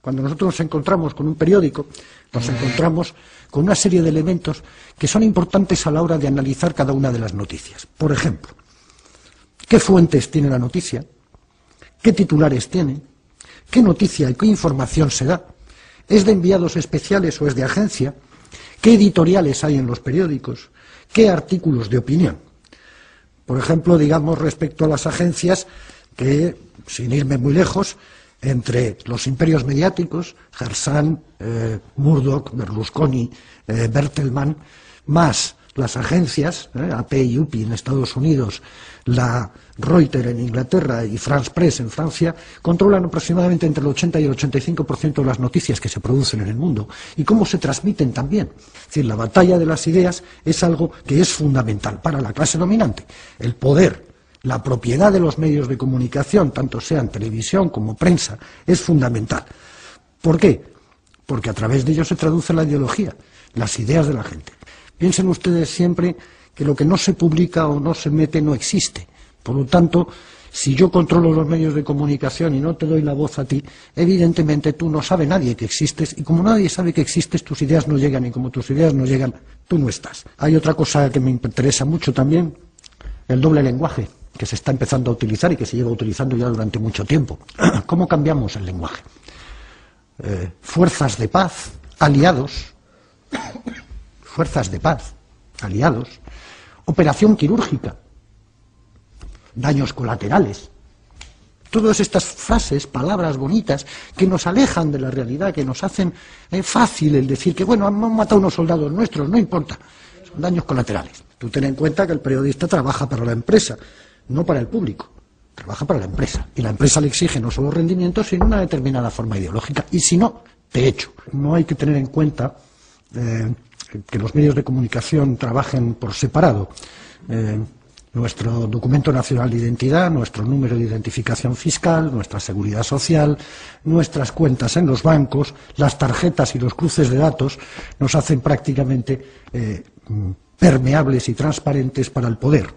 Cuando nosotros nos encontramos con un periódico, nos encontramos con una serie de elementos que son importantes a la hora de analizar cada una de las noticias. Por ejemplo, ¿qué fuentes tiene la noticia? ¿Qué titulares tiene? ¿Qué noticia y qué información se da? ¿Es de enviados especiales o es de agencia? ¿Qué editoriales hay en los periódicos? ¿Qué artículos de opinión? Por ejemplo, digamos respecto a las agencias que, sin irme muy lejos, entre los imperios mediáticos, Harsan, Murdoch, Berlusconi, Bertelsmann, más las agencias, AP y UPI en Estados Unidos, la Reuters en Inglaterra y France Press en Francia, controlan aproximadamente entre el 80 y el 85% de las noticias que se producen en el mundo y cómo se transmiten también. Es decir, la batalla de las ideas es algo que es fundamental para la clase dominante. El poder, la propiedad de los medios de comunicación, tanto sean televisión como prensa, es fundamental. ¿Por qué? Porque a través de ello se traduce la ideología, las ideas de la gente. Piensen ustedes siempre que lo que no se publica o no se mete no existe. Por lo tanto, si yo controlo los medios de comunicación y no te doy la voz a ti, evidentemente tú no sabe nadie que existes, y como nadie sabe que existes, tus ideas no llegan, y como tus ideas no llegan, tú no estás. Hay otra cosa que me interesa mucho también, el doble lenguaje, que se está empezando a utilizar y que se lleva utilizando ya durante mucho tiempo. ¿Cómo cambiamos el lenguaje? Fuerzas de paz, aliados, fuerzas de paz, aliados, operación quirúrgica, daños colaterales. Todas estas frases, palabras bonitas, que nos alejan de la realidad, que nos hacen fácil el decir que, bueno, han matado unos soldados nuestros, no importa, son daños colaterales. Tú ten en cuenta que el periodista trabaja para la empresa, no para el público, trabaja para la empresa. Y la empresa le exige no solo rendimientos, sino una determinada forma ideológica. Y si no, te echo. No hay que tener en cuenta que los medios de comunicación trabajen por separado. Nuestro documento nacional de identidad, nuestro número de identificación fiscal, nuestra seguridad social, nuestras cuentas en los bancos, las tarjetas y los cruces de datos nos hacen prácticamente permeables y transparentes para el poder.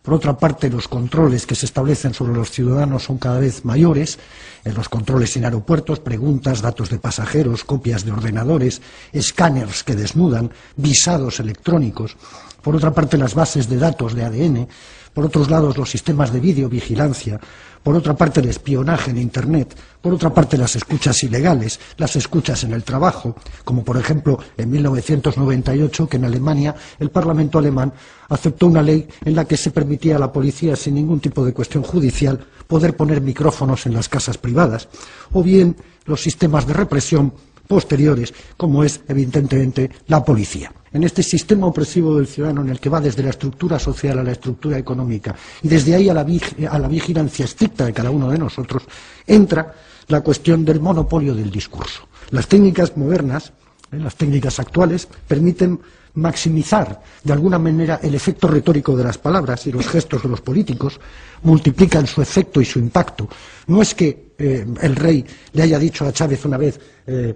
Por otra parte, los controles que se establecen sobre los ciudadanos son cada vez mayores, los controles en aeropuertos, preguntas, datos de pasajeros, copias de ordenadores, escáneres que desnudan, visados electrónicos. Por otra parte, las bases de datos de ADN, por otros lados, los sistemas de videovigilancia, por otra parte, el espionaje en Internet, por otra parte, las escuchas ilegales, las escuchas en el trabajo, como por ejemplo en 1998, que en Alemania el Parlamento alemán aceptó una ley en la que se permitía a la policía, sin ningún tipo de cuestión judicial, poder poner micrófonos en las casas privadas, o bien los sistemas de represión posteriores, como es evidentemente la policía. En este sistema opresivo del ciudadano, en el que va desde la estructura social a la estructura económica y desde ahí a la vigilancia estricta de cada uno de nosotros, entra la cuestión del monopolio del discurso. Las técnicas modernas, las técnicas actuales, permiten maximizar de alguna manera el efecto retórico de las palabras, y los gestos de los políticos multiplican su efecto y su impacto. No es que el rey le haya dicho a Chávez una vez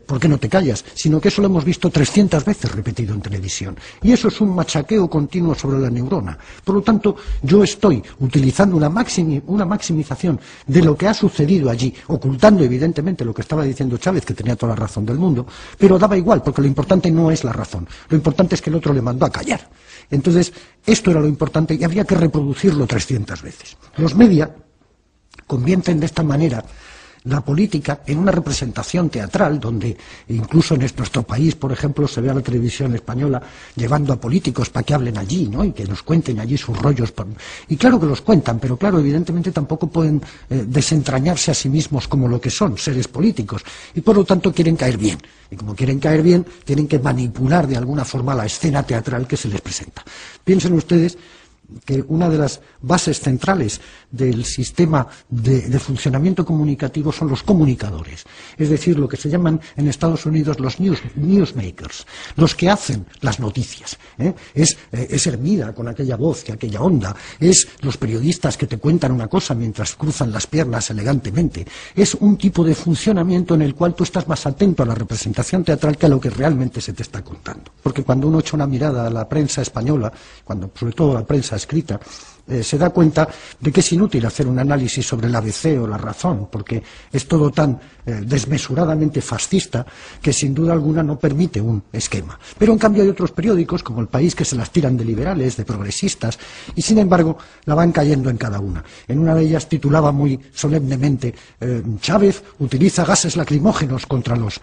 ¿por qué no te callas?, sino que eso lo hemos visto 300 veces repetido en televisión, y eso es un machaqueo continuo sobre la neurona. Por lo tanto, yo estoy utilizando una maximización de lo que ha sucedido allí, ocultando evidentemente lo que estaba diciendo Chávez, que tenía toda la razón del mundo, pero daba igual, porque lo importante no es la razón, lo importante es que el otro le mandó a callar. Entonces, esto era lo importante y habría que reproducirlo 300 veces. Los media convierten de esta manera la política en una representación teatral, donde incluso en nuestro país, por ejemplo, se ve a la televisión española llevando a políticos para que hablen allí, ¿no?, y que nos cuenten allí sus rollos. Y claro que los cuentan, pero claro, evidentemente tampoco pueden desentrañarse a sí mismos como lo que son, seres políticos, y por lo tanto quieren caer bien. Y como quieren caer bien, tienen que manipular de alguna forma la escena teatral que se les presenta. Piensen ustedes que una de las bases centrales del sistema de funcionamiento comunicativo son los comunicadores, es decir, lo que se llaman en Estados Unidos los newsmakers, los que hacen las noticias. Es Hermida con aquella voz, que aquella onda, es los periodistas que te cuentan una cosa mientras cruzan las piernas elegantemente, es un tipo de funcionamiento en el cual tú estás más atento a la representación teatral que a lo que realmente se te está contando. Porque cuando uno echa una mirada a la prensa española, sobre todo a la prensa escrita, se da cuenta de que es inútil hacer un análisis sobre el ABC o la razón, porque es todo tan desmesuradamente fascista que sin duda alguna no permite un esquema. Pero en cambio hay otros periódicos, como El País, que se las tiran de liberales, de progresistas, y sin embargo la van cayendo en cada una. En una de ellas titulaba muy solemnemente Chávez utiliza gases lacrimógenos contra los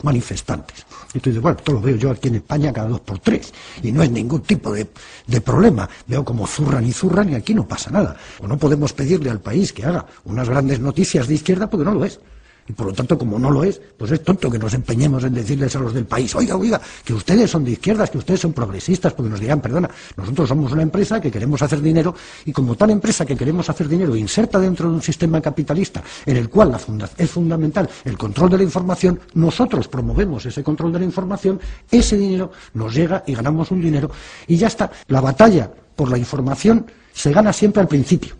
manifestantes. Y tú dices, bueno, esto lo veo yo aquí en España cada 2 por 3 y no es ningún tipo de problema. Veo como zurran y aquí no pasa nada. O no podemos pedirle al País que haga unas grandes noticias de izquierda porque no lo es. Y por lo tanto, como no lo es, pues es tonto que nos empeñemos en decirles a los del País, oiga, que ustedes son de izquierdas, que ustedes son progresistas, porque nos dirán, perdona, nosotros somos una empresa que queremos hacer dinero y como tal empresa que queremos hacer dinero inserta dentro de un sistema capitalista en el cual es fundamental el control de la información, nosotros promovemos ese control de la información, ese dinero nos llega y ganamos un dinero y ya está. La batalla por la información se gana siempre al principio.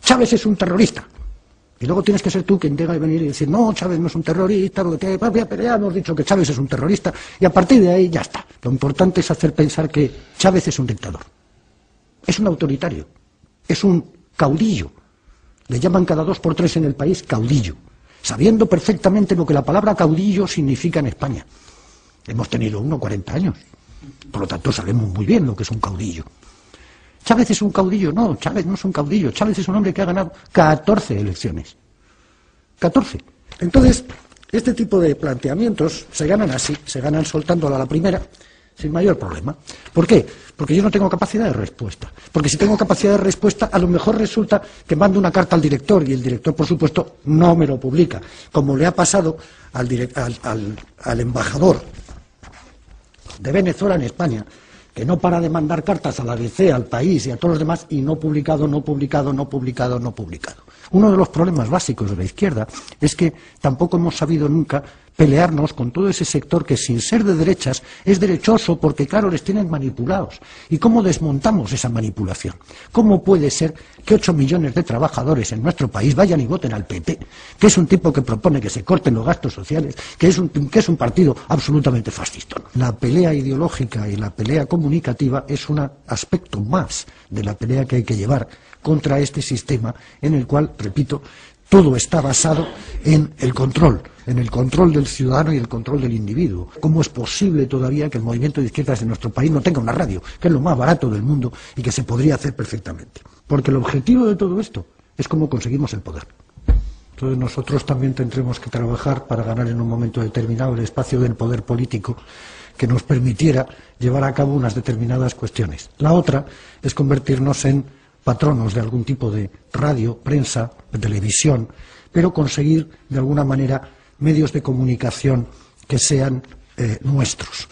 Chávez es un terrorista. Y luego tienes que ser tú quien tenga que venir y decir, no, Chávez no es un terrorista, pero ya hemos dicho que Chávez es un terrorista, y a partir de ahí ya está. Lo importante es hacer pensar que Chávez es un dictador, es un autoritario, es un caudillo. Le llaman cada 2 por 3 en el país caudillo, sabiendo perfectamente lo que la palabra caudillo significa en España. Hemos tenido uno 40 años, por lo tanto sabemos muy bien lo que es un caudillo. ¿Chávez es un caudillo? No, Chávez no es un caudillo. Chávez es un hombre que ha ganado 14 elecciones. 14. Entonces, este tipo de planteamientos se ganan así, se ganan soltándolo a la primera, sin mayor problema. ¿Por qué? Porque yo no tengo capacidad de respuesta. Porque si tengo capacidad de respuesta, a lo mejor resulta que mando una carta al director y el director, por supuesto, no me lo publica. Como le ha pasado al embajador de Venezuela en España, que no para de mandar cartas a la ABC, al País y a todos los demás, y no publicado. Uno de los problemas básicos de la izquierda es que tampoco hemos sabido nunca pelearnos con todo ese sector que, sin ser de derechas, es derechoso porque, claro, les tienen manipulados. ¿Y cómo desmontamos esa manipulación? ¿Cómo puede ser que 8 millones de trabajadores en nuestro país vayan y voten al PP, que es un tipo que propone que se corten los gastos sociales, que es un partido absolutamente fascista? La pelea ideológica y la pelea comunicativa es un aspecto más de la pelea que hay que llevar contra este sistema en el cual, repito, todo está basado en el control del ciudadano y el control del individuo. ¿Cómo es posible todavía que el movimiento de izquierdas de nuestro país no tenga una radio, que es lo más barato del mundo y que se podría hacer perfectamente? Porque el objetivo de todo esto es cómo conseguimos el poder. Entonces nosotros también tendremos que trabajar para ganar en un momento determinado el espacio del poder político que nos permitiera llevar a cabo unas determinadas cuestiones. La otra es convertirnos en patronos de algún tipo de radio, prensa, televisión, pero conseguir de alguna manera medios de comunicación que sean nuestros.